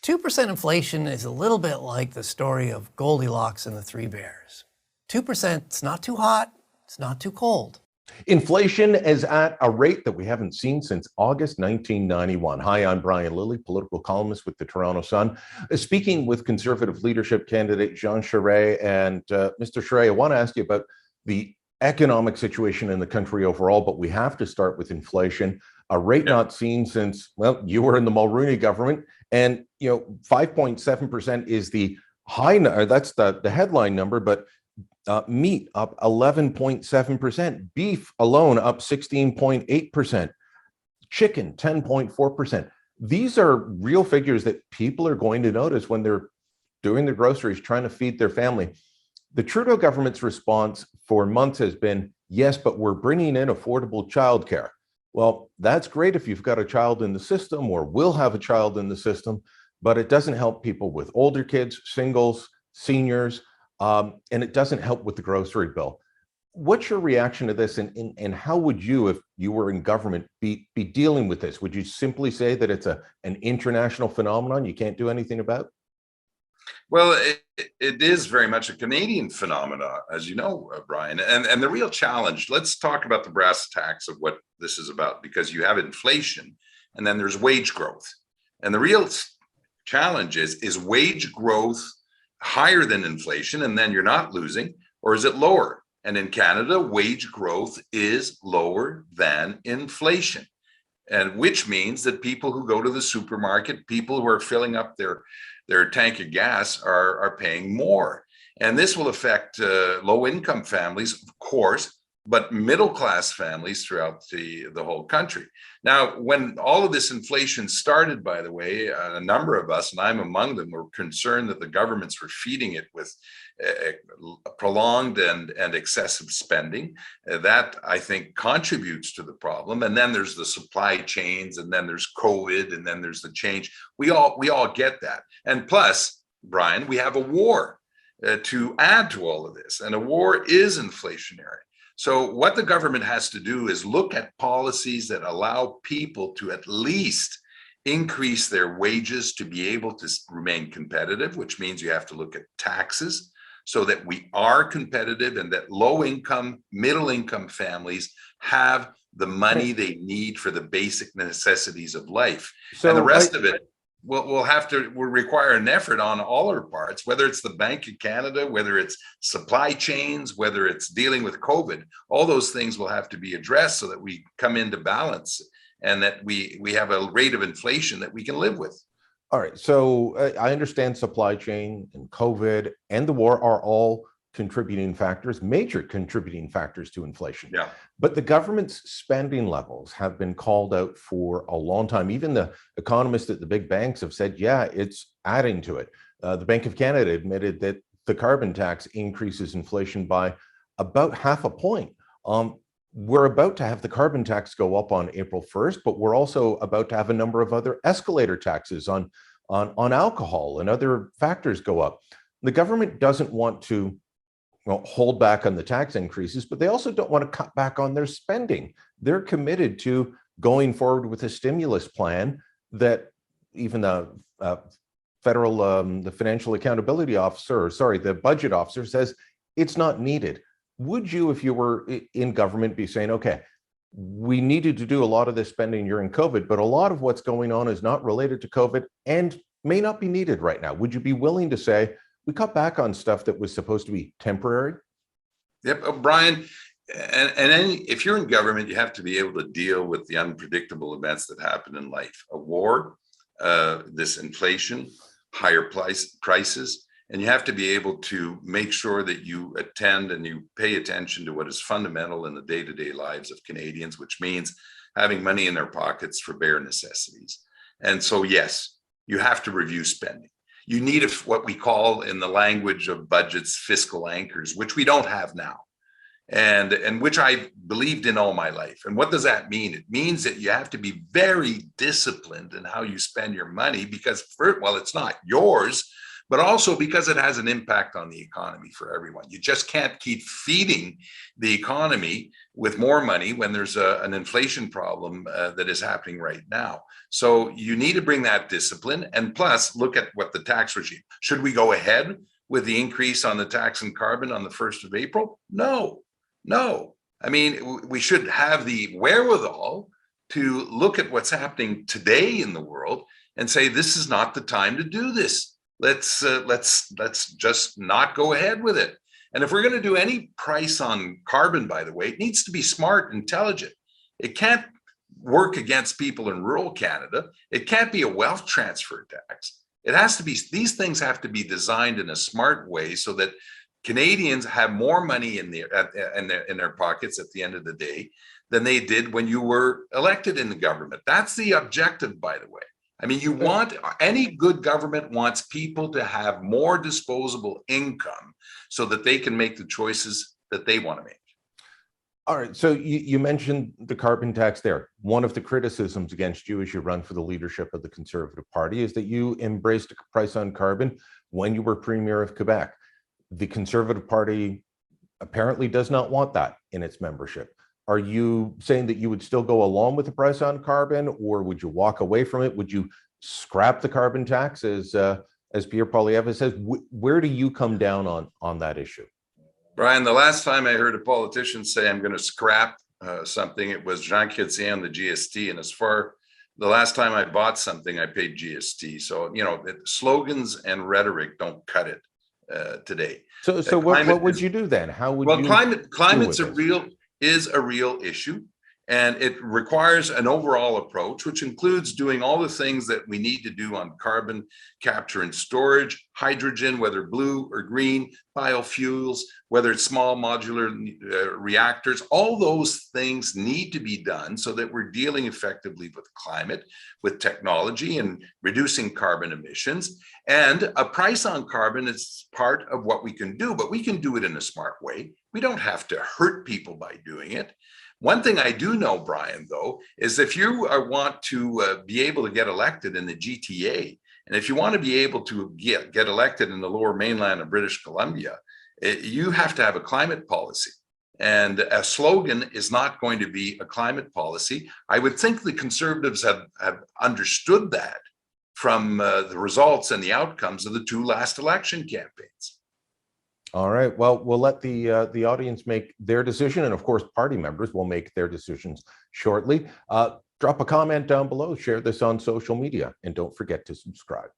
2% inflation is a little bit like the story of Goldilocks and the Three Bears. 2% is not too hot, it's not too cold. Inflation is at a rate that we haven't seen since August 1991. Hi, I'm Brian Lilley, political columnist with the Toronto Sun, speaking with Conservative leadership candidate Jean Charest. And Mr. Charest, I want to ask you about the economic situation in the country overall, but we have to start with inflation, a rate not seen since, well, you were in the Mulroney government. And, 5.7% is the high, that's the headline number, but meat up 11.7%, beef alone up 16.8%, chicken 10.4%. These are real figures that people are going to notice when they're doing their groceries, trying to feed their family. The Trudeau government's response for months has been, yes, but we're bringing in affordable childcare. Well, that's great if you've got a child in the system or will have a child in the system, but it doesn't help people with older kids, singles, seniors, and it doesn't help with the grocery bill. What's your reaction to this, and how would you, if you were in government, be dealing with this? Would you simply say that it's an international phenomenon you can't do anything about? Well, it is very much a Canadian phenomenon, as you know, Brian. And the real challenge, let's talk about the brass tacks of what this is about, because you have inflation and then there's wage growth. And the real challenge is wage growth higher than inflation and then you're not losing, or is it lower? And in Canada, wage growth is lower than inflation. And which means that people who go to the supermarket, people who are filling up their tank of gas are paying more. And this will affect low-income families, of course, but middle-class families throughout the whole country. Now, when all of this inflation started, by the way, a number of us, and I'm among them, were concerned that the governments were feeding it with prolonged and excessive spending. That, I think, contributes to the problem. And then there's the supply chains, and then there's COVID, and then there's the change. We all get that. And plus, Brian, we have a war to add to all of this, and a war is inflationary. So what the government has to do is look at policies that allow people to at least increase their wages to be able to remain competitive, which means you have to look at taxes so that we are competitive and that low-income, middle-income families have the money they need for the basic necessities of life. So and the rest of it will require an effort on all our parts, whether it's the Bank of Canada, whether it's supply chains, whether it's dealing with COVID. All those things will have to be addressed so that we come into balance and that we have a rate of inflation that we can live with. All right. So I understand supply chain and COVID and the war are all contributing factors, major contributing factors to inflation. Yeah. But the government's spending levels have been called out for a long time. Even the economists at the big banks have said, yeah, it's adding to it. The Bank of Canada admitted that the carbon tax increases inflation by about half a point. We're about to have the carbon tax go up on April 1st, but we're also about to have a number of other escalator taxes on alcohol and other factors go up. The government doesn't want to hold back on the tax increases, but they also don't want to cut back on their spending. They're committed to going forward with a stimulus plan that even the the Financial Accountability Officer, the budget officer says it's not needed. Would you, if you were in government, be saying, okay, we needed to do a lot of this spending during COVID, but a lot of what's going on is not related to COVID and may not be needed right now? Would you be willing to say, we cut back on stuff that was supposed to be temporary? Yep, Brian, and if you're in government, you have to be able to deal with the unpredictable events that happen in life. A war, this inflation, higher prices, and you have to be able to make sure that you attend and you pay attention to what is fundamental in the day-to-day lives of Canadians, which means having money in their pockets for bare necessities. And so, yes, you have to review spending. You need what we call in the language of budgets, fiscal anchors, which we don't have now, and which I believed in all my life. And what does that mean? It means that you have to be very disciplined in how you spend your money because, well, it's not yours, but also because it has an impact on the economy for everyone. You just can't keep feeding the economy with more money when there's an inflation problem that is happening right now. So you need to bring that discipline, and plus look at what the tax regime. Should we go ahead with the increase on the tax on carbon on the 1st of April? No. I mean, we should have the wherewithal to look at what's happening today in the world and say, this is not the time to do this. Let's just not go ahead with it. And if we're going to do any price on carbon, by the way, it needs to be smart, intelligent. It can't work against people in rural Canada. It can't be a wealth transfer tax. It has to be, these things have to be designed in a smart way so that Canadians have more money in their pockets at the end of the day than they did when you were elected in the government. That's the objective, by the way. I mean, any good government wants people to have more disposable income so that they can make the choices that they want to make. All right, so you mentioned the carbon tax there. One of the criticisms against you as you run for the leadership of the Conservative Party is that you embraced a price on carbon when you were Premier of Quebec. The Conservative Party apparently does not want that in its membership. Are you saying that you would still go along with the price on carbon, or would you walk away from it? Would you scrap the carbon tax, as Pierre Poilievre says? Where do you come down on that issue? Brian, the last time I heard a politician say I'm going to scrap something, it was Jean Charest on the GST. And the last time I bought something, I paid GST. So, slogans and rhetoric don't cut it today. So what would you do then? How would you? Well, climate's is a real issue, and it requires an overall approach, which includes doing all the things that we need to do on carbon capture and storage, hydrogen, whether blue or green, biofuels, whether it's small modular reactors. All those things need to be done so that we're dealing effectively with climate, with technology, and reducing carbon emissions. And a price on carbon is part of what we can do, but we can do it in a smart way. We don't have to hurt people by doing it. One thing I do know, Brian, though, is if you want to be able to get elected in the GTA, and if you want to be able to get elected in the Lower Mainland of British Columbia, you have to have a climate policy. And a slogan is not going to be a climate policy. I would think the Conservatives have understood that from the results and the outcomes of the 2 last election campaigns. All right. Well, we'll let the audience make their decision, and of course, party members will make their decisions shortly. Drop a comment down below, share this on social media, and don't forget to subscribe.